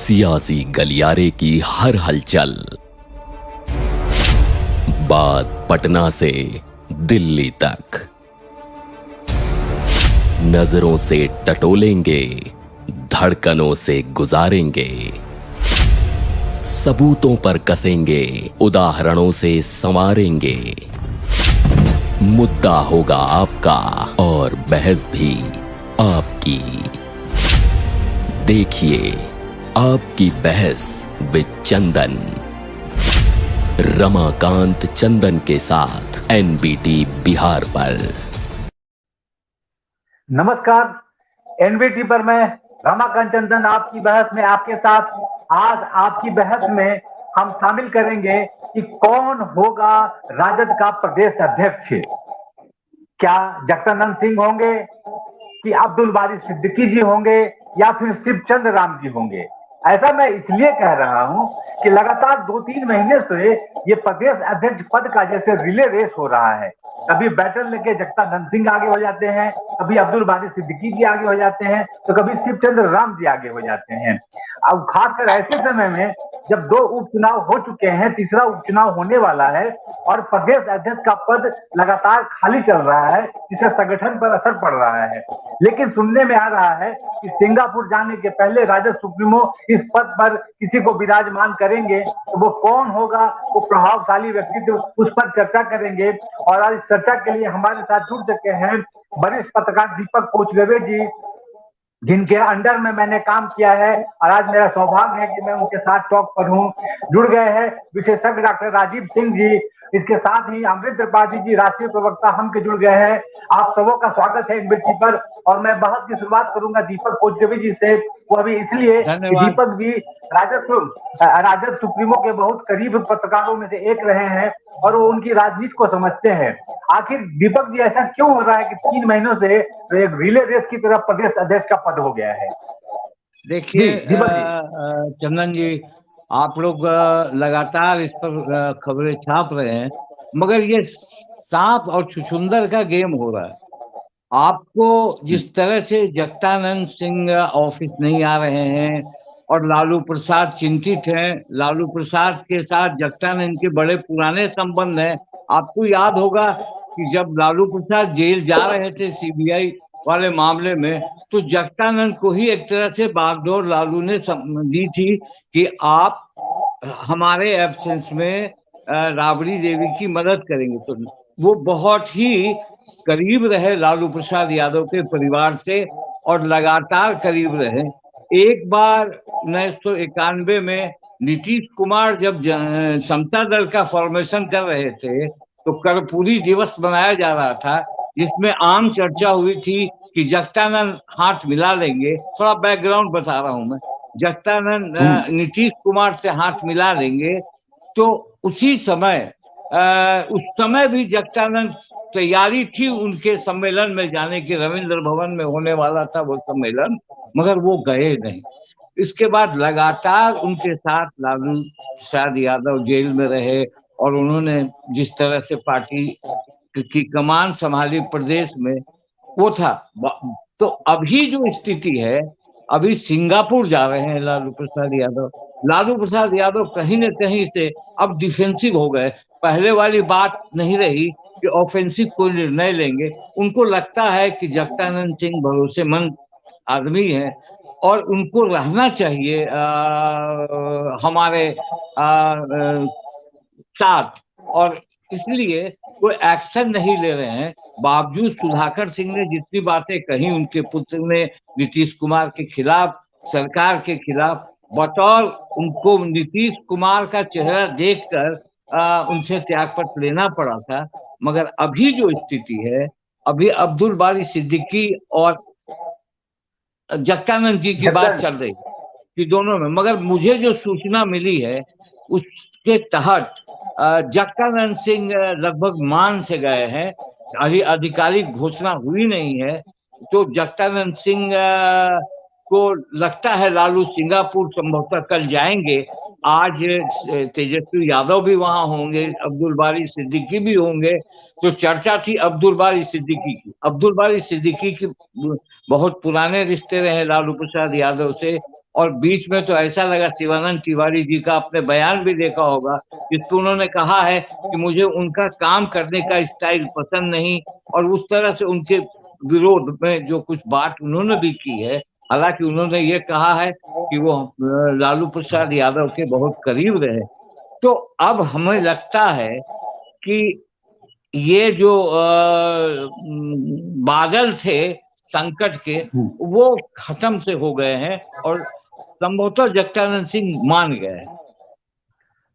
सियासी गलियारे की हर हलचल, बात पटना से दिल्ली तक, नजरों से टटोलेंगे, धड़कनों से गुजारेंगे, सबूतों पर कसेंगे, उदाहरणों से संवारेंगे। मुद्दा होगा आपका और बहस भी आपकी। देखिए आपकी बहस विद चंदन, रमाकांत चंदन के साथ एनबीटी बिहार पर। नमस्कार, एनबीटी पर मैं रमाकांत चंदन आपकी बहस में आपके साथ। आज आपकी बहस में हम शामिल करेंगे कि कौन होगा राजद का प्रदेश अध्यक्ष। क्या जगदानंद सिंह होंगे कि अब्दुल बारी सिद्दीकी जी होंगे या फिर शिवचंद्र राम जी होंगे। ऐसा मैं इसलिए कह रहा हूं कि लगातार 2-3 महीने से ये प्रदेश अध्यक्ष पद का जैसे रिले रेस हो रहा है। कभी बैटल लेके जगदानंद सिंह आगे हो जाते हैं, कभी अब्दुल बारी सिद्दीकी जी आगे हो जाते हैं, तो कभी शिवचंद्र राम जी आगे हो जाते हैं। अब खासकर ऐसे समय में जब 2 उपचुनाव हो चुके हैं, तीसरा उपचुनाव होने वाला है और प्रदेश अध्यक्ष का पद लगातार खाली चल रहा है, जिससे संगठन पर असर पड़ रहा है। लेकिन सुनने में आ रहा है कि सिंगापुर जाने के पहले राजद सुप्रीमो इस पद पर किसी को विराजमान करेंगे, तो वो कौन होगा, वो प्रभावशाली व्यक्तित्व, उस पर चर्चा करेंगे। और आज इस चर्चा के लिए हमारे साथ जुड़ चुके हैं वरिष्ठ पत्रकार दीपक कोचरबे जी, जिनके अंडर में मैंने काम किया है और आज मेरा सौभाग्य है कि मैं उनके साथ टॉक पर हूं। जुड़ गए हैं विशेषज्ञ डॉक्टर राजीव सिंह जी, इसके साथ ही अमृत त्रिपाठी जी, राष्ट्रीय प्रवक्ता हम के जुड़ गए हैं। आप सबों का स्वागत है एनबीटी पर। और मैं बहस की शुरुआत करूंगा दीपक कोचरबे जी से। वो अभी इसलिए कि दीपक भी राजद सुप्रीमो के बहुत करीब पत्रकारों में से एक रहे हैं और वो उनकी राजनीति को समझते हैं। आखिर दीपक जी ऐसा क्यों हो रहा है कि 3 महीनों से एक रिले रेस की तरफ प्रदेश अध्यक्ष का पद हो गया है? देखिए चंदन जी, आप लोग लगातार इस पर खबरें छाप रहे हैं, मगर ये सांप और छुछुंदर का गेम हो रहा है। आपको जिस तरह से जगदानंद सिंह ऑफिस नहीं आ रहे हैं और लालू प्रसाद चिंतित हैं, लालू प्रसाद के साथ जगदानंद के बड़े पुराने संबंध हैं। आपको याद होगा कि जब लालू प्रसाद जेल जा रहे थे सीबीआई वाले मामले में, तो जगदानंद को ही एक तरह से बागडोर लालू ने दी थी कि आप हमारे एब्सेंस में राबड़ी देवी की मदद करेंगे। तो वो बहुत ही करीब रहे लालू प्रसाद यादव के परिवार से और लगातार करीब रहे। एक बार 1991 में नीतीश कुमार जब समता दल का फॉर्मेशन कर रहे थे, तो कर्पूरी दिवस मनाया जा रहा था, जिसमें आम चर्चा हुई थी कि जगदानंद हाथ मिला लेंगे। थोड़ा बैकग्राउंड बता रहा हूं मैं। जगदानंद नीतीश कुमार से हाथ मिला लेंगे, तो उसी समय उस समय भी जगदानंद तैयारी थी उनके सम्मेलन में जाने की, रविंद्र भवन में होने वाला था वो सम्मेलन, मगर वो गए नहीं। इसके बाद लगातार उनके साथ लालू प्रसाद यादव जेल में रहे और उन्होंने जिस तरह से पार्टी की कमान संभाली प्रदेश में, वो था। तो अभी जो स्थिति है, अभी सिंगापुर जा रहे हैं लालू प्रसाद यादव। लालू प्रसाद यादव कहीं न कहीं से अब डिफेंसिव हो गए। पहले वाली बात नहीं रही कि ऑफेंसिव कोई निर्णय लेंगे। उनको लगता है कि जगदानंद सिंह भरोसेमंद आदमी है और उनको रहना चाहिए हमारे साथ, और इसलिए कोई एक्शन नहीं ले रहे हैं। बावजूद सुधाकर सिंह ने जितनी बातें कही उनके पुत्र ने नीतीश कुमार के खिलाफ, सरकार के खिलाफ, बतौर उनको नीतीश कुमार का चेहरा देखकर उनसे त्यागपत्र लेना पड़ा था। मगर अभी जो स्थिति है, अभी अब्दुल बारी सिद्दीकी और जगदानंद जी की बात चल रही है कि दोनों में, मगर मुझे जो सूचना मिली है उसके तहत जगदानंद सिंह लगभग मान से गए हैं। अभी आधिकारिक घोषणा हुई नहीं है, तो जगदानंद सिंह को लगता है लालू सिंगापुर संभवतः कल जाएंगे। आज तेजस्वी यादव भी वहां होंगे, अब्दुल बारी सिद्दीकी भी होंगे। तो चर्चा थी अब्दुल बारी सिद्दीकी की। अब्दुल बारी सिद्दीकी की बहुत पुराने रिश्ते रहे लालू प्रसाद यादव से, और बीच में तो ऐसा लगा, शिवानंद तिवारी जी का आपने बयान भी देखा होगा, जिसमें उन्होंने कहा है कि मुझे उनका काम करने का स्टाइल पसंद नहीं, और उस तरह से उनके विरोध में जो कुछ बात उन्होंने भी की है। हालांकि उन्होंने ये कहा है कि वो लालू प्रसाद यादव के बहुत करीब रहे। तो अब हमें लगता है कि ये जो बादल थे संकट के, वो खत्म से हो गए हैं और संभवतः जगदानंद सिंह मान गए हैं।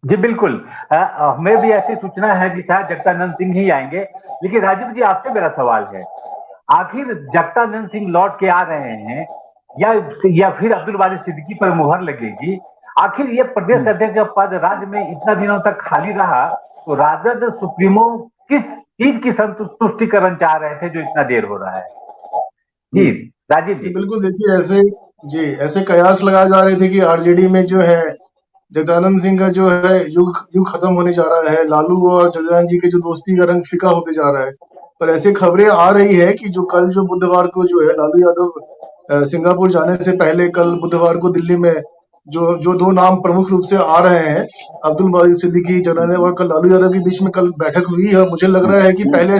जी बिल्कुल, हमें भी ऐसी सूचना है कि शायद जगदानंद सिंह ही आएंगे। लेकिन राजीव जी, आपसे मेरा सवाल है, आखिर जगदानंद सिंह लौट के आ रहे हैं या फिर अब्दुल बारी सिद्दीकी पर मुहर लगेगी? आखिर ये प्रदेश अध्यक्ष का पद राज्य में इतना दिनों तक खाली रहा, तो राजद सुप्रीमो किस चीज की संतुष्टिकरण चाह रहे थे जो इतना देर हो रहा है? जी राजीव जी। बिल्कुल, देखिए ऐसे कयास लगाए जा रहे थे कि आरजेडी में जो है जगदानंद सिंह का जो है युग खत्म होने जा रहा है, लालू और जगदानंद जी के जो दोस्ती का रंग फीका होते जा रहा है। पर ऐसी खबरें आ रही है कि जो बुधवार को जो है लालू यादव सिंगापुर जाने से पहले कल बुधवार को दिल्ली में जो दो नाम प्रमुख रूप से आ रहे हैं, अब्दुल बारी सिद्दीकी, जगदानंद और कल लालू यादव के बीच में कल बैठक हुई है। मुझे लग रहा है कि पहले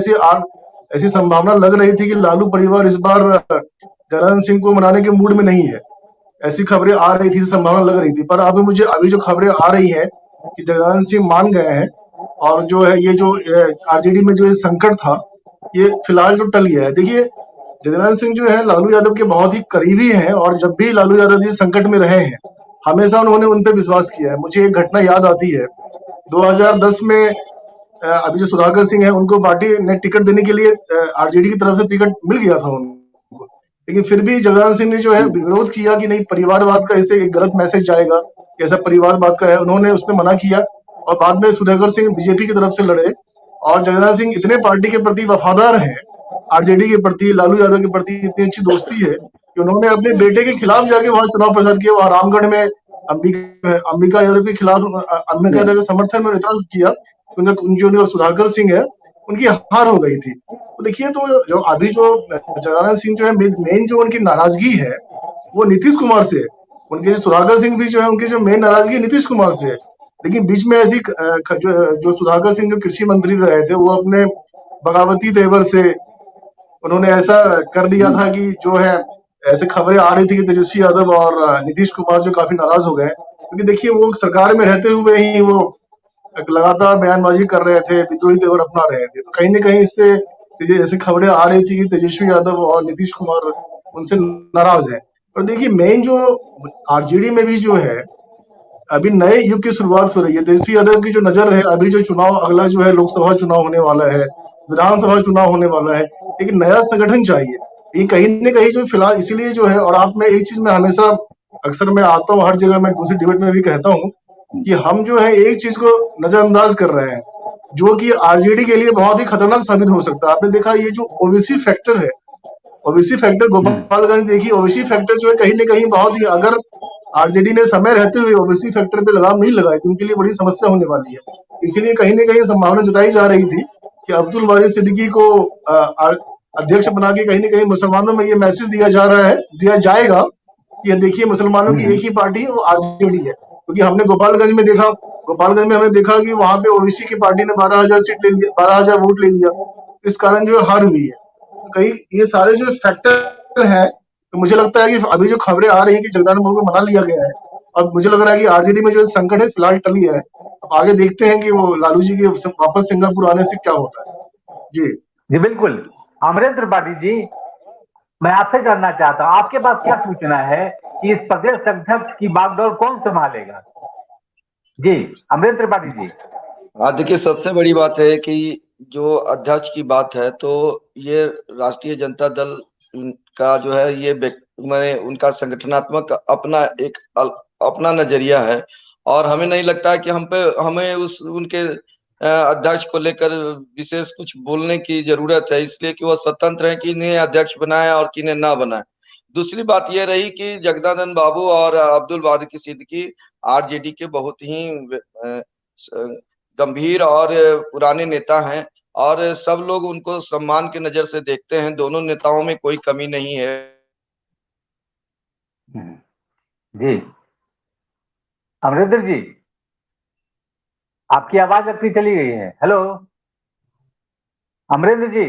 ऐसी संभावना लग रही थी कि लालू परिवार इस बार जगदानंद सिंह को मनाने के मूड में नहीं है। ऐसी खबरें आ रही थी, संभावना लग रही थी। पर अभी जो खबरें आ रही है कि जगदानंद सिंह मान गए हैं और जो है ये जो आरजेडी में जो ये संकट था, ये फिलहाल जो टल गया है। देखिए, जगदानंद सिंह जो है लालू यादव के बहुत ही करीबी हैं और जब भी लालू यादव जी संकट में रहे हैं, हमेशा उन्होंने उन पे विश्वास किया है। मुझे एक घटना याद आती है, 2010 में अभी जो सुधाकर सिंह है, उनको पार्टी ने टिकट देने के लिए आरजेडी की तरफ से टिकट मिल गया था उनको, लेकिन फिर भी जगदानंद सिंह ने जो है विरोध किया कि नहीं, परिवारवाद का इससे एक गलत मैसेज जाएगा, ऐसा परिवारवाद का है। उन्होंने उसमें मना किया और बाद में सुधाकर सिंह बीजेपी की तरफ से लड़े और जगदानंद सिंह इतने पार्टी के प्रति वफादार हैं, आरजेडी के प्रति, लालू यादव के प्रति इतनी अच्छी दोस्ती है कि उन्होंने अपने बेटे के खिलाफ जाके वहां चुनाव प्रचार किया। वहां रामगढ़ में अंबिका यादव के खिलाफ, अंबिका यादव के समर्थन में इतना किया, जो सुधाकर सिंह है उनकी हार हो गई थी। तो देखिए, तो जो अभी जो जगदानंद सिंह जो है, मेन जो उनकी नाराजगी है वो नीतीश कुमार से है। उनके सुधाकर सिंह भी जो है, उनकी जो मेन नाराजगी नीतीश कुमार से है। लेकिन बीच में ऐसी जो सुधाकर सिंह जो कृषि मंत्री रहे थे, वो अपने बगावती तेवर से उन्होंने ऐसा कर दिया था कि जो है ऐसे खबरें आ रही थी कि तेजस्वी यादव और नीतीश कुमार जो काफी नाराज हो गए, क्योंकि देखिए वो सरकार में रहते हुए ही वो लगातार बयानबाजी कर रहे थे, विद्रोही तेवर अपना रहे थे। तो कहीं न कहीं इससे ऐसी खबरें आ रही थी कि तेजस्वी यादव और नीतीश कुमार उनसे नाराज है। और देखिए, मेन जो आरजेडी में भी जो है अभी नए युग की शुरुआत हो रही है। तेजस्वी यादव की जो नजर है, अभी जो चुनाव अगला जो है लोकसभा चुनाव होने वाला है, विधानसभा चुनाव होने वाला है, एक नया संगठन चाहिए। ये कहीं न कहीं जो फिलहाल इसीलिए जो है, और आप में एक चीज में हमेशा अक्सर मैं आता हूँ, हर जगह मैं दूसरी डिबेट में भी कहता हूँ कि हम जो है एक चीज को नजरअंदाज कर रहे हैं, जो कि आरजेडी के लिए बहुत ही खतरनाक साबित हो सकता है। आपने देखा ये जो ओबीसी फैक्टर है, ओबीसी फैक्टर गोपालगंज देखिए, ओबीसी फैक्टर जो है कहीं न कहीं बहुत ही, अगर आरजेडी ने समय रहते हुए ओबीसी फैक्टर पे लगाम नहीं लगाई तो उनके लिए बड़ी समस्या होने वाली है। इसीलिए कहीं न कहीं संभावना जताई जा रही थी कि अब्दुल बारी सिद्दीकी को अध्यक्ष बना के कहीं न कहीं मुसलमानों में ये मैसेज दिया जाएगा कि देखिए, मुसलमानों की एक ही पार्टी है, वो आरजेडी है। क्योंकि हमने गोपालगंज में हमने देखा कि वहां पे ओबीसी की पार्टी ने 12,000 सीट ले लिया, 12,000 वोट ले लिया, इस कारण जो हार हुई है। तो कहीं ये सारे जो फैक्टर हैं, तो मुझे लगता है कि अभी जो खबरें आ रही है कि जगदानंद बाबू को मना लिया गया है, और मुझे लग रहा है कि आरजेडी में जो संकट है फिलहाल टल गया है। अब आगे देखते हैं कि वो लालू जी के वापस सिंगापुर आने से क्या होता है। जी बिल्कुल। अमरेंद्र त्रिपाठी जी, मैं आपसे जानना चाहता हूँ, आपके पास क्या सूचना है कि इस प्रदेश अध्यक्ष की बागडोर कौन संभालेगा? जी अमरेंद्र त्रिपाठी जी। हाँ, देखिए, सबसे बड़ी बात है कि जो अध्यक्ष की बात है, तो ये राष्ट्रीय जनता दल का जो है, ये मैंने उनका संगठनात्मक अपना नजरिया है, और हमें नहीं लगता है कि हमें उनके अध्यक्ष को लेकर विशेष कुछ बोलने की जरूरत है, इसलिए कि वो स्वतंत्र है कि इन्हें अध्यक्ष बनाए और किन्हें ना बनाए। दूसरी बात यह रही कि जगदानंद बाबू और अब्दुल बारी सिद्दीकी आरजेडी के बहुत ही गंभीर और पुराने नेता हैं, और सब लोग उनको सम्मान की नजर से देखते हैं। दोनों नेताओं में कोई कमी नहीं है। जी अमरिंदर जी, आपकी आवाज लगती चली गई है। हेलो अमरिंदर जी।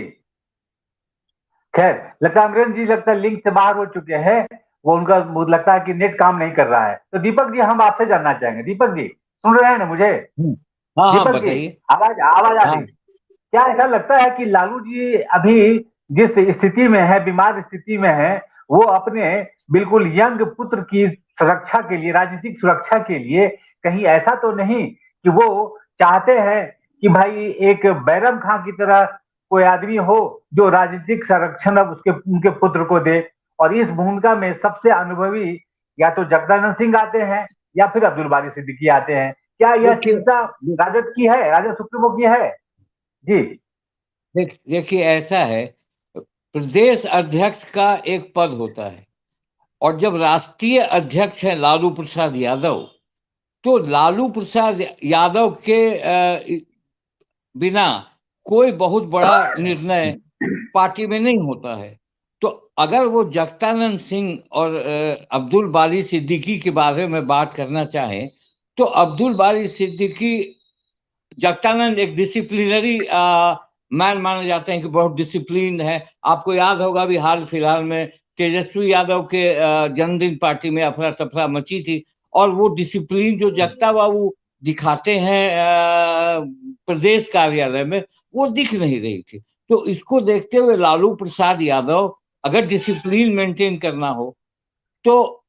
खैर, लगता है अमरिंदर जी, लगता है लिंक से बाहर हो चुके हैं। वो उनका मुझे लगता है कि नेट काम नहीं कर रहा है। तो दीपक जी, हम आपसे जानना चाहेंगे। दीपक जी, सुन रहे हैं ना मुझे? हम्म। हाँ हाँ, दीपक जी, बताइए। आवाज आवाज आ रही हाँ है? क्या ऐसा लगता है कि लालू जी अभी जिस स्थिति में है, बीमार स्थिति में है, वो अपने बिल्कुल यंग पुत्र की सुरक्षा के लिए, राजनीतिक सुरक्षा के लिए, कहीं ऐसा तो नहीं कि वो चाहते हैं कि भाई एक बैरम खां की तरह कोई आदमी हो जो राजनीतिक संरक्षण अब उसके उनके पुत्र को दे? और इस भूमिका में सबसे अनुभवी या तो जगदानंद सिंह आते हैं या फिर अब्दुल बारी सिद्दीकी आते हैं। क्या यह देखिए, चिंता राजद की है, राजद सुप्रीमो की है? जी देखिए ऐसा है, प्रदेश अध्यक्ष का एक पद होता है, और जब राष्ट्रीय अध्यक्ष है लालू प्रसाद यादव, तो लालू प्रसाद यादव के बिना कोई बहुत बड़ा निर्णय पार्टी में नहीं होता है। तो अगर वो जगदानंद सिंह और अब्दुल बारी सिद्दीकी के बारे में बात करना चाहें, तो अब्दुल बारी सिद्दीकी, जगदानंद एक डिसिप्लिनरी मैन माने जाते हैं कि बहुत डिसिप्लिन है। आपको याद होगा भी हाल फिलहाल में तेजस्वी यादव के जन्मदिन पार्टी में अफरा तफरा मची थी, और वो डिसिप्लिन जो जगता बाबू दिखाते हैं प्रदेश कार्यालय में, वो दिख नहीं रही थी। तो इसको देखते हुए लालू प्रसाद यादव, अगर डिसिप्लिन मेंटेन करना हो तो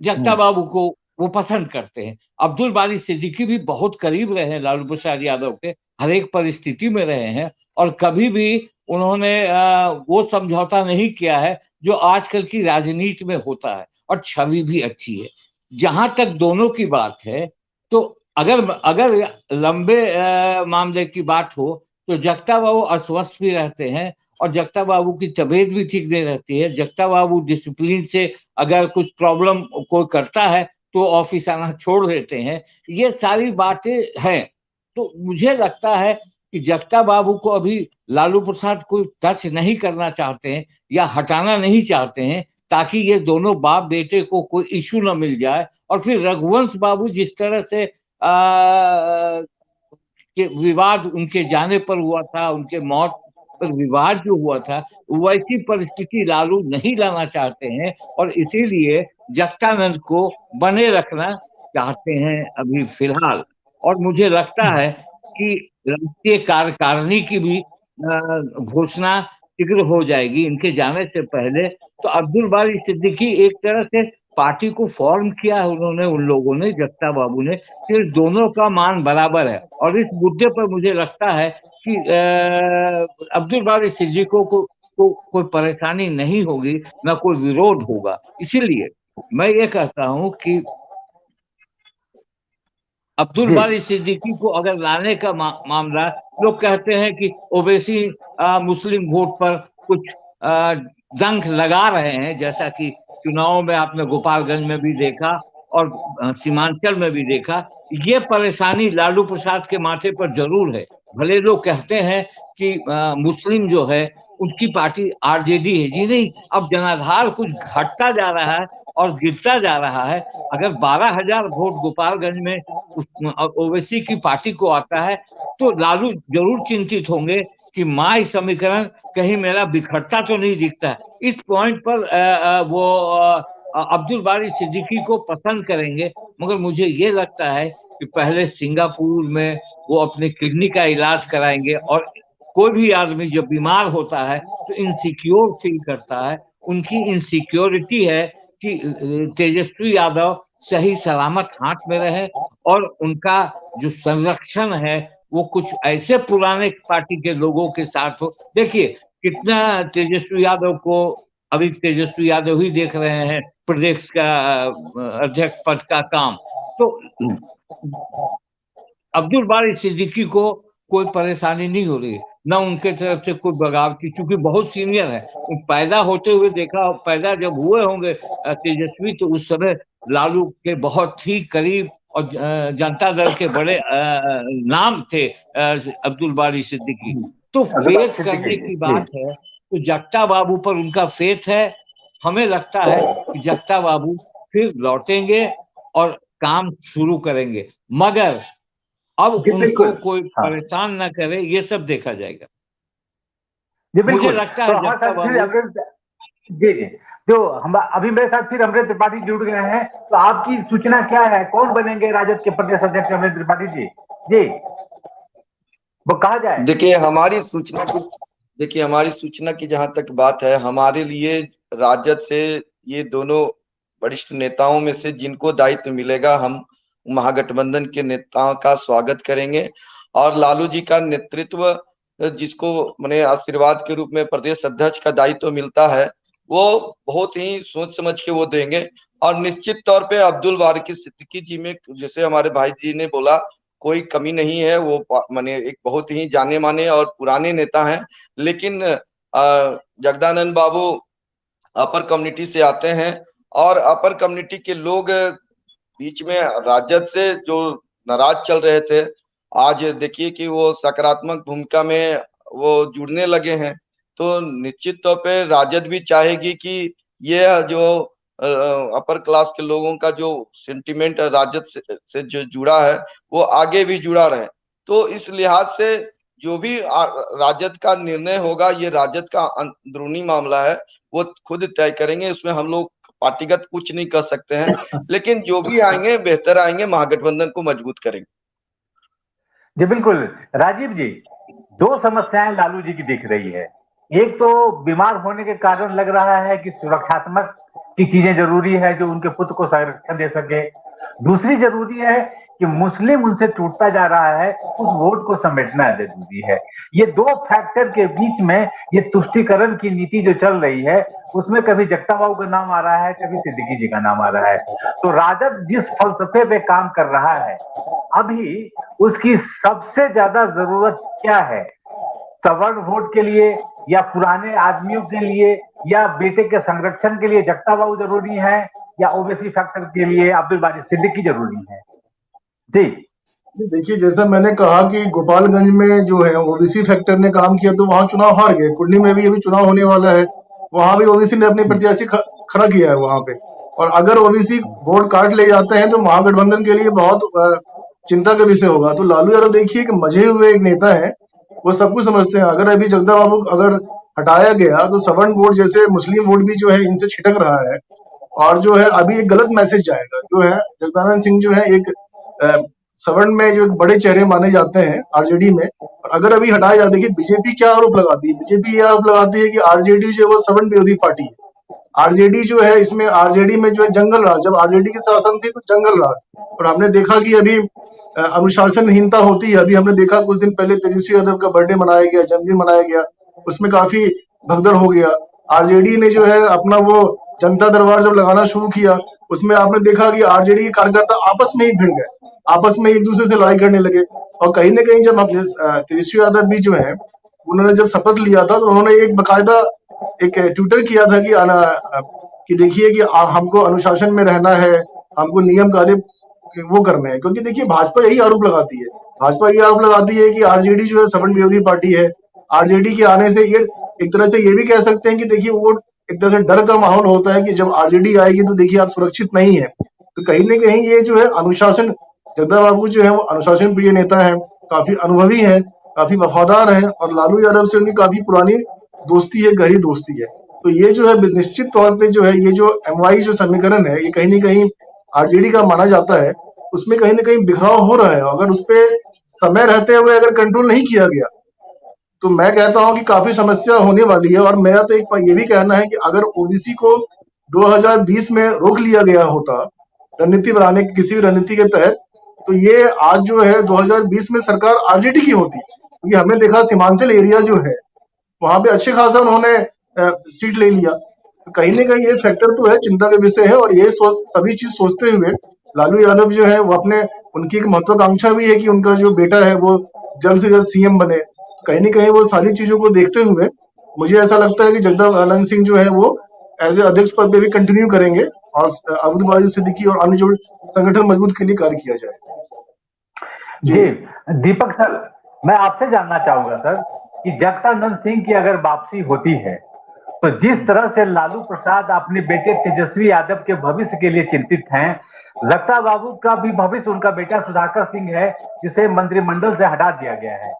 जगता बाबू को वो पसंद करते हैं। अब्दुल बारी सिद्दीकी भी बहुत करीब रहे हैं लालू प्रसाद यादव के, हर एक परिस्थिति में रहे हैं, और कभी भी उन्होंने वो समझौता नहीं किया है जो आजकल की राजनीति में होता है, और छवि भी अच्छी है। जहां तक दोनों की बात है, तो अगर अगर लंबे मामले की बात हो, तो जगता बाबू अस्वस्थ भी रहते हैं, और जगता बाबू की तबीयत भी ठीक नहीं रहती है। जगता बाबू डिसिप्लिन से अगर कुछ प्रॉब्लम कोई करता है तो ऑफिस आना छोड़ देते हैं। ये सारी बातें हैं। तो मुझे लगता है कि जगता बाबू को अभी लालू प्रसाद कोई टच नहीं करना चाहते हैं या हटाना नहीं चाहते हैं, ताकि ये दोनों बाप बेटे को कोई इशू ना मिल जाए। और फिर रघुवंश बाबू जिस तरह से कि विवाद उनके जाने पर हुआ था, उनके मौत पर विवाद जो हुआ था, वैसी परिस्थिति लालू नहीं लाना चाहते हैं, और इसीलिए जगदानंद को बने रखना चाहते हैं अभी फिलहाल। और मुझे लगता है कि राष्ट्रीय कार्यकारिणी की भी घोषणा शीघ्र हो जाएगी इनके जाने से पहले। तो अब्दुल बारी सिद्दीकी एक तरह से पार्टी को फॉर्म किया है उन्होंने, उन लोगों ने, जगता बाबू ने, फिर दोनों का मान बराबर है। और इस मुद्दे पर मुझे लगता है कि अब्दुल बारी सिद्दीकी को कोई परेशानी नहीं होगी, ना कोई विरोध होगा। इसीलिए मैं ये कहता हूं कि अब्दुल जी बारी सिद्दीकी को अगर लाने का मामला, लोग कहते हैं कि ओवैसी मुस्लिम वोट पर कुछ जंग लगा रहे हैं, जैसा कि चुनाव में आपने गोपालगंज में भी देखा और सीमांचल में भी देखा। ये परेशानी लालू प्रसाद के माथे पर जरूर है। भले लोग कहते हैं कि मुस्लिम जो है उनकी पार्टी आरजेडी है, जी नहीं, अब जनाधार कुछ घटता जा रहा है और गिरता जा रहा है। अगर 12,000 वोट गोपालगंज में ओवैसी की पार्टी को आता है, तो लालू जरूर चिंतित होंगे कि माई समीकरण कहीं मेरा बिखरता तो नहीं दिखता है। इस पॉइंट पर वो अब्दुल बारी सिद्दीकी को पसंद करेंगे। मगर मुझे ये लगता है कि पहले सिंगापुर में वो अपने किडनी का इलाज कराएंगे। और कोई भी आदमी जब बीमार होता है तो इनसिक्योर फील करता है। उनकी इनसिक्योरिटी है कि तेजस्वी यादव सही सलामत हाथ में रहे, और उनका जो संरक्षण है वो कुछ ऐसे पुराने पार्टी के लोगों के साथ हो। देखिए कितना तेजस्वी यादव को अभी तेजस्वी यादव ही देख रहे हैं प्रदेश का अध्यक्ष पद का काम। तो अब्दुल बारी सिद्दीकी को कोई परेशानी नहीं हो रही है, ना उनके तरफ से कोई बगावती, क्योंकि बहुत सीनियर है। पैदा होते हुए देखा, पैदा जब हुए होंगे तेजस्वी, तो उस समय लालू के बहुत ही करीब और जनता दल के बड़े नाम थे अब्दुल बारी सिद्दीकी। तो फेथ करने की बात है, तो जगता बाबू पर उनका फेथ है। हमें लगता है कि जगता बाबू फिर लौटेंगे और काम शुरू करेंगे। मगर अब जी उनको बिल्कुल। कोई हाँ परेशान ना करे, ये सब देखा जाएगा। जी मुझे बिल्कुल। लगता तो है हमारे जगता साथ फिर बाबू। अमृत जी जी, जो हम अभी मेरे साथ फिर अमृत त्रिपाठी जुड़ गए हैं, तो आपकी सूचना क्या है, कौन बनेंगे राजद के प्रदेश अध्यक्ष अमृत त्रिपाठी जी? जी, वो कहा जाए। देखिए हमारी सूचना की जहां तक बात है, हमारे लिए राजद से ये दोनों वरिष्ठ नेताओं में से जिनको दायित्व मिलेगा, हम महागठबंधन के नेताओं का स्वागत करेंगे। और लालू जी का नेतृत्व, जिसको मैंने आशीर्वाद के रूप में प्रदेश अध्यक्ष का दायित्व मिलता है, वो बहुत ही सोच समझ के वो देंगे। और निश्चित तौर पे अब्दुल बारी सिद्दीकी जी में, जैसे हमारे भाई जी ने बोला, कोई कमी नहीं है। वो माने एक बहुत ही जाने माने और पुराने नेता हैं। लेकिन जगदानंद बाबू अपर कम्युनिटी से आते हैं, और अपर कम्युनिटी के लोग बीच में राजद से जो नाराज चल रहे थे, आज देखिए कि वो सकारात्मक भूमिका में वो जुड़ने लगे हैं। तो निश्चित तौर पे राजद भी चाहेगी कि ये जो अपर क्लास के लोगों का जो सेंटिमेंट राजद से जो जुड़ा है, वो आगे भी जुड़ा रहे। तो इस लिहाज से जो भी राजद का निर्णय होगा, ये राजद का अंदरूनी मामला है, वो खुद तय करेंगे। इसमें हम लोग पार्टीगत कुछ नहीं कर सकते हैं। लेकिन जो भी आएंगे बेहतर आएंगे, महागठबंधन को मजबूत करेंगे। जी बिल्कुल। राजीव जी, दो समस्याएं लालू जी की दिख रही है। एक तो बीमार होने के कारण लग रहा है कि सुरक्षात्मक की चीजें जरूरी है जो उनके पुत्र को संरक्षण दे सके। दूसरी जरूरी है कि मुस्लिम उनसे टूटता जा रहा है, उस वोट को समेटना जरूरी है। ये दो फैक्टर के बीच में ये तुष्टीकरण की नीति जो चल रही है, उसमें कभी जगता बाबू का नाम आ रहा है, कभी सिद्दीकी जी का नाम आ रहा है। तो राजद जिस फलसफे पे काम कर रहा है, अभी उसकी सबसे ज्यादा जरूरत क्या है? सवर्ण वोट के लिए, या पुराने आदमियों के लिए, या बेटे के संरक्षण के लिए जगता बाबू जरूरी है, या ओबीसी फैक्टर के लिए अब्दुल बारी सिद्दीकी जरूरी है? जी देखिए, जैसा मैंने कहा कि गोपालगंज में जो है ओबीसी फैक्टर ने काम किया, तो वहां चुनाव हार गए। कुंडली में भी अभी चुनाव होने वाला है, वहां भी ओबीसी ने अपने प्रत्याशी खड़ा किया है वहां पे। और अगर ओबीसी वोट काट ले जाते हैं तो महागठबंधन के लिए बहुत चिंता का विषय होगा। तो लालू यादव देखिए कि मजे हुए एक नेता है, वो सब कुछ समझते हैं। अगर अभी जगदा बाबू अगर हटाया गया तो सवर्ण वोट जैसे मुस्लिम वोट भी जो है इनसे छिटक रहा है। और जो है अभी एक गलत मैसेज जाएगा। जो है जगदानंद सिंह जो है एक सवर्ण में जो बड़े चेहरे माने जाते हैं आरजेडी में, और अगर अभी हटाया जाए, देखिए बीजेपी क्या आरोप लगाती है, बीजेपी ये आरोप लगाती है कि आरजेडी जो है वो सवर्ण विरोधी पार्टी है। आरजेडी जो है, इसमें आरजेडी में जो है जंगल राज, जब आरजेडी की शासन थी तो जंगल राज। और हमने देखा कि अभी अनुशासनहीनता होती है। अभी हमने देखा कुछ दिन पहले तेजस्वी यादव का बर्थडे मनाया गया, जन्मदिन मनाया गया, उसमें काफी भगदड़ हो गया। आरजेडी ने जो है अपना वो जनता दरबार जब लगाना शुरू किया, उसमें आपने देखा कि आरजेडी के कार्यकर्ता आपस में ही भिड़ गए, आपस में एक दूसरे से लड़ाई करने लगे। और कहीं ना कहीं जब तेजस्वी यादव भी जो है, उन्होंने जब शपथ लिया था तो उन्होंने एक बकायदा एक ट्विटर किया था कि देखिए कि हमको अनुशासन में रहना है, हमको नियम कायदे वो करने हैं। क्योंकि देखिए भाजपा यही आरोप लगाती है, भाजपा ये आरोप लगाती है कि आरजेडी जो है सवर्ण विरोधी पार्टी है। आरजेडी के आने से ये एक तरह से ये भी कह सकते हैं कि देखिए वो एक तरह से डर का माहौल होता है कि जब आरजेडी आएगी तो देखिए आप सुरक्षित नहीं है। तो कहीं ना कहीं ये जो है अनुशासन, जगदा बाबू जो है वो अनुशासन प्रिय नेता है, काफी अनुभवी है, काफी वफादार है, और लालू यादव से उनकी काफी पुरानी दोस्ती है, गहरी दोस्ती है। तो ये जो है निश्चित तौर पे जो है ये जो एमवाई जो समीकरण है, ये कहीं ना कहीं आरजेडी का माना जाता है, उसमें कहीं ना कहीं बिखराव हो रहा है। अगर उस पर समय रहते हुए अगर कंट्रोल नहीं किया गया तो मैं कहता हूं कि काफी समस्या होने वाली है। और मेरा तो एक ये भी कहना है कि अगर ओबीसी को 2020 में रोक लिया गया होता रणनीति बनाने की, किसी भी रणनीति के तहत, तो ये आज जो है 2020 में सरकार आरजेडी की होती। क्योंकि हमने देखा सीमांचल एरिया जो है वहां पे अच्छे खासा उन्होंने सीट ले लिया। तो कहीं ना कहीं ये फैक्टर तो है, चिंता का विषय है। और ये सभी चीज सोचते हुए लालू यादव जो है वो अपने, उनकी एक महत्वाकांक्षा भी है कि उनका जो बेटा है वो जल्द से जल्द सीएम बने। कहीं ना कहीं वो सारी चीजों को देखते हुए मुझे ऐसा लगता है कि जगदानंद सिंह जो है वो एज ए अध्यक्ष पद पे भी कंटिन्यू करेंगे, और अब्दुल बारी सिद्दीकी और अन्य जो संगठन मजबूत के लिए कार्य किया जाए। जी दीपक सर, मैं आपसे जानना चाहूंगा सर कि जगदानंद सिंह की अगर वापसी होती है तो जिस तरह से लालू प्रसाद अपने बेटे तेजस्वी यादव के भविष्य के लिए चिंतित हैं, लगता बाबू का भी भविष्य उनका बेटा सुधाकर सिंह है, जिसे मंत्रिमंडल से हटा दिया गया है।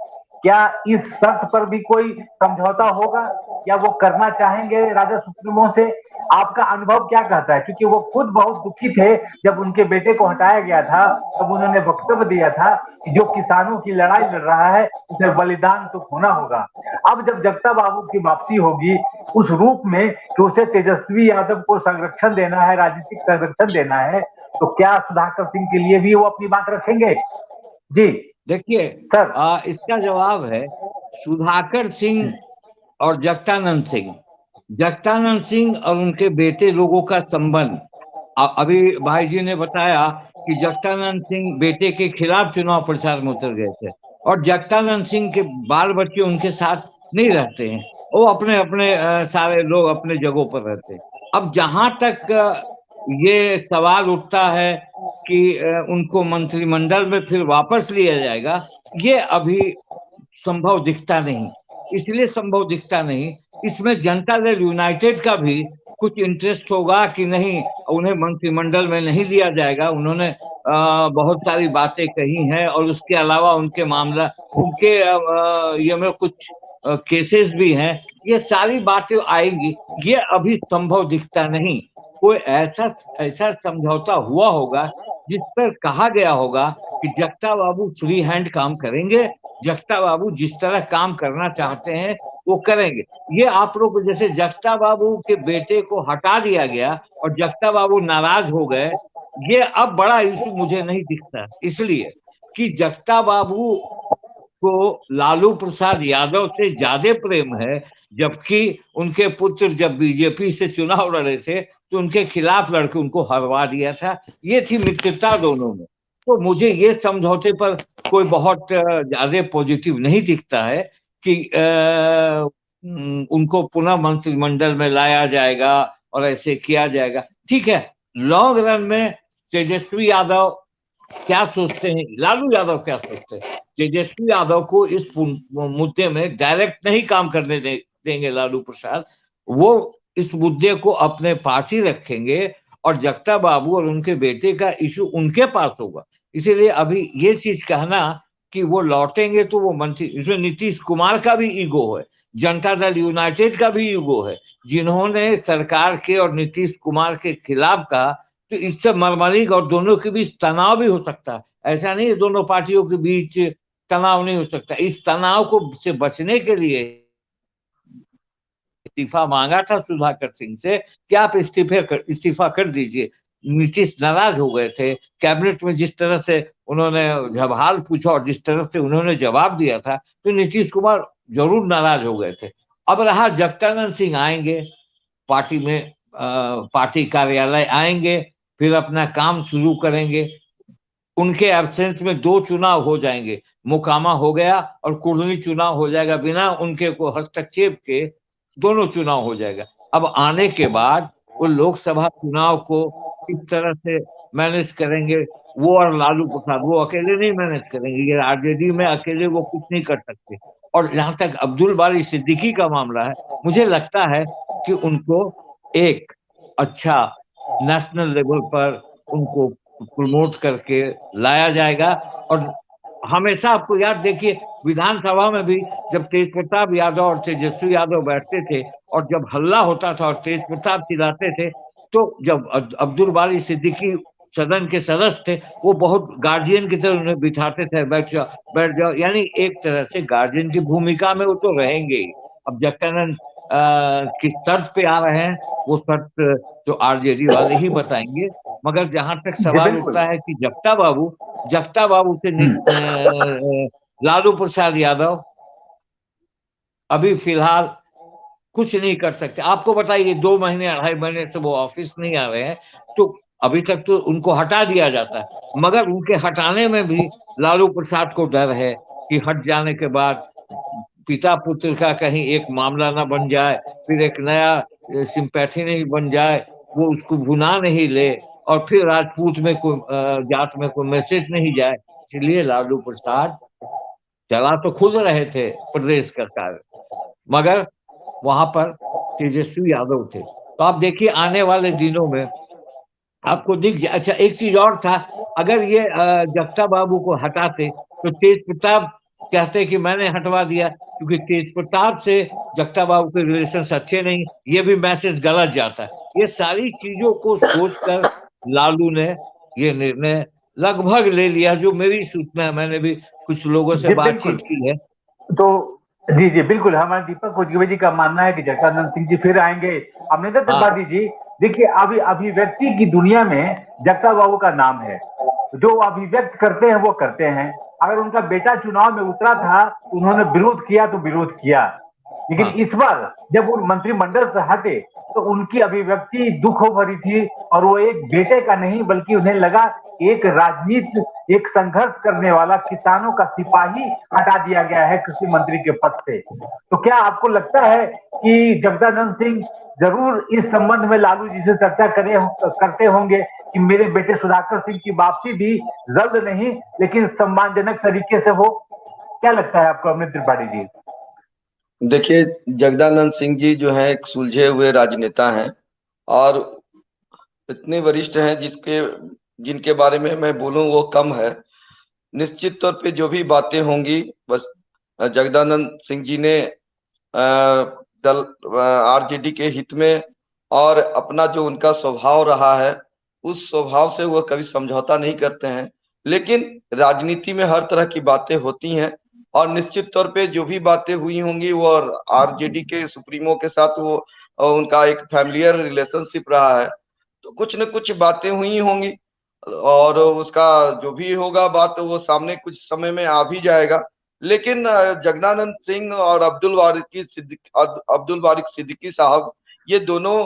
क्या इस शर्त पर भी कोई समझौता होगा या वो करना चाहेंगे राजद सुप्रीमो से? आपका अनुभव क्या कहता है? क्योंकि वो खुद बहुत दुखी थे जब उनके बेटे को हटाया गया था, तब उन्होंने वक्तव्य दिया था कि जो किसानों की लड़ाई लड़ रहा है उसे बलिदान तो होना होगा। अब जब जगता बाबू की वापसी होगी उस रूप में कि उसे तेजस्वी यादव को संरक्षण देना है, राजनीतिक संरक्षण देना है, तो क्या सुधाकर सिंह के लिए भी वो अपनी बात रखेंगे? जी देखिए सर। इसका जवाब है सुधाकर सिंह और जगदानंद सिंह। जगदानंद सिंह और उनके बेटे लोगों का संबंध, अभी भाई जी ने बताया कि जगदानंद सिंह बेटे के खिलाफ चुनाव प्रचार में उतर गए थे और जगदानंद सिंह के बाल बच्चे उनके साथ नहीं रहते हैं, वो अपने अपने सारे लोग अपने जगहों पर रहते हैं। अब जहां तक ये सवाल उठता है कि उनको मंत्रिमंडल में फिर वापस लिया जाएगा, ये अभी संभव दिखता नहीं। इसलिए संभव दिखता नहीं, इसमें जनता दल यूनाइटेड का भी कुछ इंटरेस्ट होगा कि नहीं, उन्हें मंत्रिमंडल में नहीं लिया जाएगा। उन्होंने बहुत सारी बातें कही हैं और उसके अलावा उनके मामला, उनके ये में कुछ केसेस भी हैं, ये सारी बातें आएंगी। ये अभी संभव दिखता नहीं। कोई ऐसा समझौता हुआ होगा जिस पर कहा गया होगा कि जगता बाबू फ्री हैंड काम करेंगे, जगता बाबू जिस तरह काम करना चाहते हैं वो करेंगे। ये आप लोग जैसे जगता बाबू के बेटे को हटा दिया गया और जगता बाबू नाराज हो गए, ये अब बड़ा इशू मुझे नहीं दिखता, इसलिए कि जगता बाबू को लालू प्रसाद यादव से ज्यादा प्रेम है, जबकि उनके पुत्र जब बीजेपी से चुनाव लड़े थे तो उनके खिलाफ लड़के उनको हरवा दिया था। ये थी मित्रता दोनों में। तो मुझे ये समझौते पर कोई बहुत ज्यादा पॉजिटिव नहीं दिखता है कि उनको पुनः मंत्रिमंडल में लाया जाएगा और ऐसे किया जाएगा। ठीक है, लॉन्ग रन में तेजस्वी यादव क्या सोचते हैं, लालू यादव क्या सोचते हैं, तेजस्वी यादव को इस मुद्दे में डायरेक्ट नहीं काम करने देंगे लालू प्रसाद। वो इस मुद्दे को अपने पास ही रखेंगे और जगता बाबू और उनके बेटे का इशू उनके पास होगा। इसीलिए अभी ये चीज कहना कि वो लौटेंगे तो वो मंत्री, इसमें नीतीश कुमार का भी ईगो है, जनता दल यूनाइटेड का भी ईगो है, जिन्होंने सरकार के और नीतीश कुमार के खिलाफ कहा, तो इससे मर्मरिक और दोनों के बीच तनाव भी हो सकता है। ऐसा नहीं है दोनों पार्टियों के बीच तनाव नहीं हो सकता। इस तनाव को से बचने के लिए इस्तीफा मांगा था सुधाकर सिंह से कि आप इस्तीफा कर दीजिए। नीतीश नाराज हो गए थे। कैबिनेट में जिस तरह से उन्होंने जब हाल पूछा और जिस तरह से उन्होंने जवाब दिया था, तो नीतीश कुमार जरूर नाराज हो गए थे। अब रहा जगदानंद सिंह आएंगे, पार्टी में पार्टी कार्यालय आएंगे, फिर अपना काम शुरू करेंगे। उनके एब्सेंस में 2 चुनाव हो जाएंगे, मोकामा हो गया और कुर्मी चुनाव हो जाएगा, बिना उनके को हस्तक्षेप के दोनों चुनाव हो जाएगा। अब आने के बाद वो लोकसभा चुनाव को किस तरह से मैनेज करेंगे, वो और लालू प्रसाद, वो अकेले नहीं मैनेज करेंगे। ये आरजेडी में अकेले वो कुछ नहीं कर सकते। और जहां तक अब्दुल बारी सिद्दीकी का मामला है, मुझे लगता है कि उनको एक अच्छा नेशनल लेवल पर उनको प्रमोट करके लाया जाएगा। और हमेशा आपको याद, देखिए विधानसभा में भी जब तेज प्रताप यादव और तेजस्वी यादव बैठते थे और जब हल्ला होता था और तेज प्रताप चिल्लाते थे, तो जब अब्दुल बारी सिद्दीकी सदन के सदस्य थे, वो बहुत गार्जियन की तरह उन्हें बिठाते थे, बैठ जाओ, यानी एक तरह से गार्जियन की भूमिका में वो तो रहेंगे ही। अब जगदानंद किस शर्त पे आ रहे हैं, वो शर्त तो आरजेडी वाले ही बताएंगे। मगर जहां तक सवाल उठता है कि जगता बाबू से लालू प्रसाद यादव अभी फिलहाल कुछ नहीं कर सकते। आपको बताइए 2 महीने 2.5 महीने से वो ऑफिस नहीं आ रहे हैं, तो अभी तक तो उनको हटा दिया जाता है, मगर उनके हटाने में भी लालू प्रसाद को डर है कि हट जाने के बाद पिता पुत्र का कहीं एक मामला ना बन जाए, फिर एक नया सिंपैथी नहीं बन जाए, वो उसको भुना नहीं ले और फिर राजपूत में कोई जात में कोई मैसेज नहीं जाए। इसलिए लालू प्रसाद चला तो खुद रहे थे प्रदेश सरकार, मगर वहां पर तेजस्वी यादव थे। तो आप देखिए आने वाले दिनों में आपको दिख जाए। अच्छा, एक चीज और था, अगर ये जगता बाबू को हटाते तो तेज प्रताप कहते कि मैंने हटवा दिया, क्योंकि तेज प्रताप से जगता बाबू के रिलेशन अच्छे नहीं, ये भी मैसेज गलत जाता है। ये सारी चीजों को सोचकर लालू ने ये निर्णय लगभग ले लिया, जो मेरी सूचना है, मैंने भी कुछ लोगों से जी बातचीत बिल्कुल। की है। तो जी जी बिल्कुल, हमारे दीपक कोचगिवे जी का मानना है कि जगदानंद सिंह जी फिर आएंगे। अमरिंदर हाँ त्रिपाठी जी, देखिए अभी अभिव्यक्ति की दुनिया में जगता बाबू का नाम है। जो अभिव्यक्त करते हैं वो करते हैं। अगर उनका बेटा चुनाव में उतरा था तो उन्होंने विरोध किया तो विरोध किया, लेकिन हाँ इस बार जब वो मंत्रिमंडल से हटे तो उनकी अभिव्यक्ति दुख भरी थी, और वो एक बेटे का नहीं बल्कि उन्हें लगा एक राजनीति, एक संघर्ष करने वाला किसानों का सिपाही हटा दिया गया है कृषि मंत्री के पद से। तो क्या आपको लगता है कि जगदानंद सिंह जरूर इस संबंध में लालू जी से चर्चा करते होंगे कि मेरे बेटे सुधाकर सिंह की वापसी भी जल्द नहीं लेकिन सम्मानजनक तरीके से हो? क्या लगता है आपको अमृत त्रिपाठी जी? देखिए, जगदानंद सिंह जी जो है एक सुलझे हुए राजनेता हैं और इतने वरिष्ठ हैं जिनके बारे में मैं बोलूं वो कम है। निश्चित तौर पे जो भी बातें होंगी, बस जगदानंद सिंह जी ने दल आरजेडी के हित में और अपना जो उनका स्वभाव रहा है उस स्वभाव से वो कभी समझौता नहीं करते हैं। लेकिन राजनीति में हर तरह की बातें होती हैं और निश्चित तौर पे जो भी बातें हुई होंगी वो आरजेडी के सुप्रीमो के साथ वो उनका एक फैमिलियर रिलेशनशिप रहा है, तो कुछ न कुछ बातें हुई होंगी और उसका जो भी होगा बात वो सामने कुछ समय में आ भी जाएगा। लेकिन जगदानंद सिंह और अब्दुल बारिक सिद्दीकी साहब, ये दोनों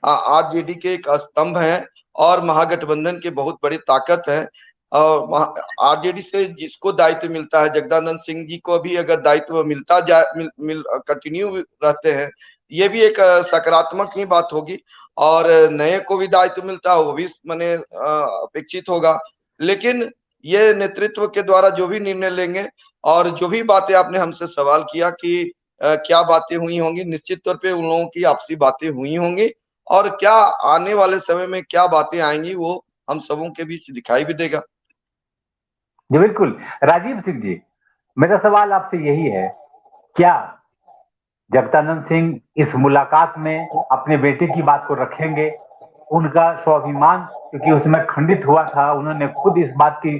आरजेडी के एक स्तंभ हैं और महागठबंधन के बहुत बड़ी ताकत है। और आरजेडी से जिसको दायित्व मिलता है, जगदानंद सिंह जी को भी अगर दायित्व मिलता जाए, कंटिन्यू रहते हैं, ये भी एक सकारात्मक ही बात होगी। और नए को भी दायित्व मिलता है वो भी माने अपेक्षित होगा। लेकिन ये नेतृत्व के द्वारा जो भी निर्णय लेंगे और जो भी बातें आपने हमसे सवाल किया कि क्या बातें हुई होंगी, निश्चित तौर पे उन लोगों की आपसी बातें हुई होंगी और क्या आने वाले समय में क्या बातें आएंगी वो हम सबों के बीच दिखाई भी देगा। जी बिल्कुल। राजीव सिंह जी, मेरा सवाल आपसे यही है, क्या जगदानंद सिंह इस मुलाकात में अपने बेटे की बात को रखेंगे? उनका स्वाभिमान क्योंकि उसमें खंडित हुआ था, उन्होंने खुद इस बात की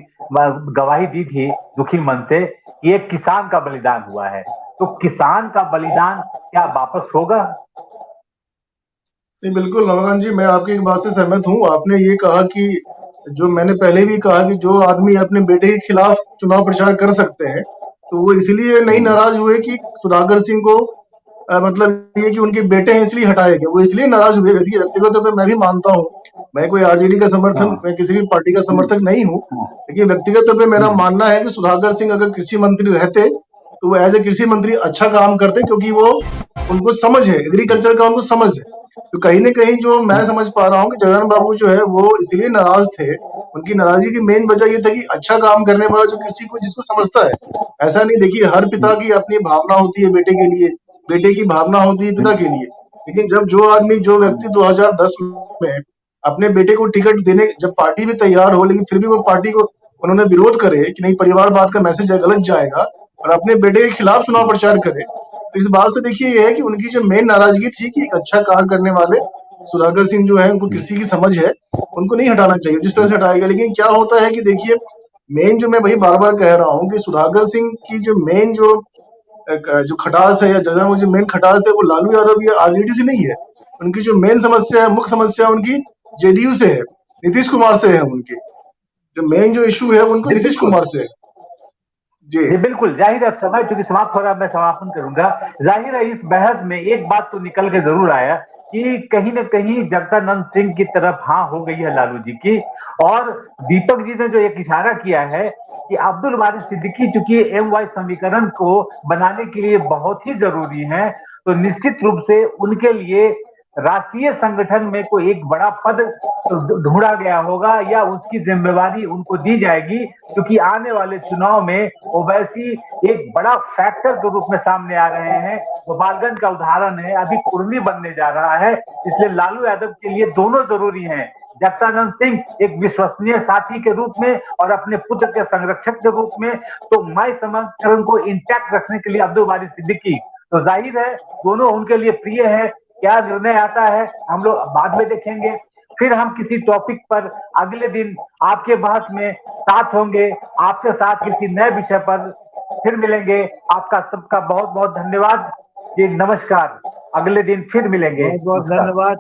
गवाही दी थी दुखी मन से कि एक किसान का बलिदान हुआ है, तो किसान का बलिदान क्या वापस होगा? नहीं, बिल्कुल रमाकांत जी, मैं आपकी एक बात से सहमत हूँ। आपने ये कहा कि जो मैंने पहले भी कहा कि जो आदमी अपने बेटे के खिलाफ चुनाव प्रचार कर सकते हैं तो वो इसलिए नहीं नाराज हुए कि सुधाकर सिंह को मतलब ये कि उनके बेटे हैं इसलिए हटाए गए, वो इसलिए नाराज हुए। व्यक्तिगत तौर पर मैं भी मानता हूँ, मैं कोई आरजेडी का समर्थन, मैं किसी भी पार्टी का समर्थक नहीं हूँ, लेकिन व्यक्तिगत तौर पर मेरा मानना है कि सुधाकर सिंह अगर कृषि मंत्री रहते तो वो एज ए कृषि मंत्री अच्छा काम करते, क्योंकि वो उनको समझ है, एग्रीकल्चर का उनको समझ है। तो कहीं न कहीं जो मैं समझ पा रहा हूँ कि जगन बाबू जो है वो इसलिए नाराज थे, उनकी नाराजगी की मेन वजह ये था कि अच्छा काम करने वाला जो कृषि को जिसको समझता है, ऐसा नहीं, देखिए हर पिता की अपनी भावना होती है बेटे के लिए, बेटे की भावना होती है पिता के लिए। लेकिन जब जो आदमी, जो व्यक्ति 2010 में अपने बेटे को टिकट देने, जब पार्टी भी तैयार हो लेकिन फिर भी वो पार्टी को उन्होंने विरोध करे कि नहीं परिवारवाद का मैसेज गलत जाएगा और अपने बेटे के खिलाफ चुनाव प्रचार करे, तो इस बात से देखिए ये है कि उनकी जो मेन नाराजगी थी कि एक अच्छा काम करने वाले सुधाकर सिंह जो है, उनको कृषि की समझ है, उनको नहीं हटाना चाहिए जिस तरह से हटाएगा। लेकिन क्या होता है कि देखिए मेन जो मैं वही बार बार कह रहा हूँ कि सुधाकर सिंह की जो मेन जो खटास है या जगह जो मेन खटास है वो लालू यादव या आरजेडी से नहीं है। उनकी जो मेन समस्या है, मुख्य समस्या उनकी जेडीयू से है, नीतीश कुमार से है। उनके जो मेन जो इशू है उनको नीतीश कुमार से है। जी बिल्कुल, जाहिर है समय चूंकि समाप्त हो रहा है, मैं समापन करूंगा। जाहिर है इस बहस में एक बात तो निकल के जरूर आया कि कहीं न कहीं जगदानंद सिंह की तरफ हाँ हो गई है लालू जी की, और दीपक जी ने जो एक इशारा किया है कि अब्दुल बारिक सिद्दीकी चूंकि एमवाई समीकरण को बनाने के लिए बहुत ही जरूरी है, तो निश्चित रूप से उनके लिए राष्ट्रीय संगठन में कोई एक बड़ा पद ढूंढा गया होगा या उसकी जिम्मेवारी उनको दी जाएगी, क्योंकि आने वाले चुनाव में ओवैसी एक बड़ा फैक्टर के रूप में सामने आ रहे हैं। गोपालगंज का उदाहरण है, अभी कुर्मी बनने जा रहा है, इसलिए लालू यादव के लिए दोनों जरूरी हैं। जगदानंद सिंह एक विश्वसनीय साथी के रूप में और अपने पुत्र के संरक्षक के रूप में, तो मैं समझकर उनको इंटैक्ट रखने के लिए अब्दुल बारी सिद्दीकी, तो जाहिर है दोनों उनके लिए प्रिय है। क्या निर्णय आता है हम लोग बाद में देखेंगे। फिर हम किसी टॉपिक पर अगले दिन आपके बहस में साथ होंगे, आपके साथ किसी नए विषय पर फिर मिलेंगे। आपका सबका बहुत बहुत धन्यवाद जी, नमस्कार। अगले दिन फिर मिलेंगे। बहुत बहुत धन्यवाद।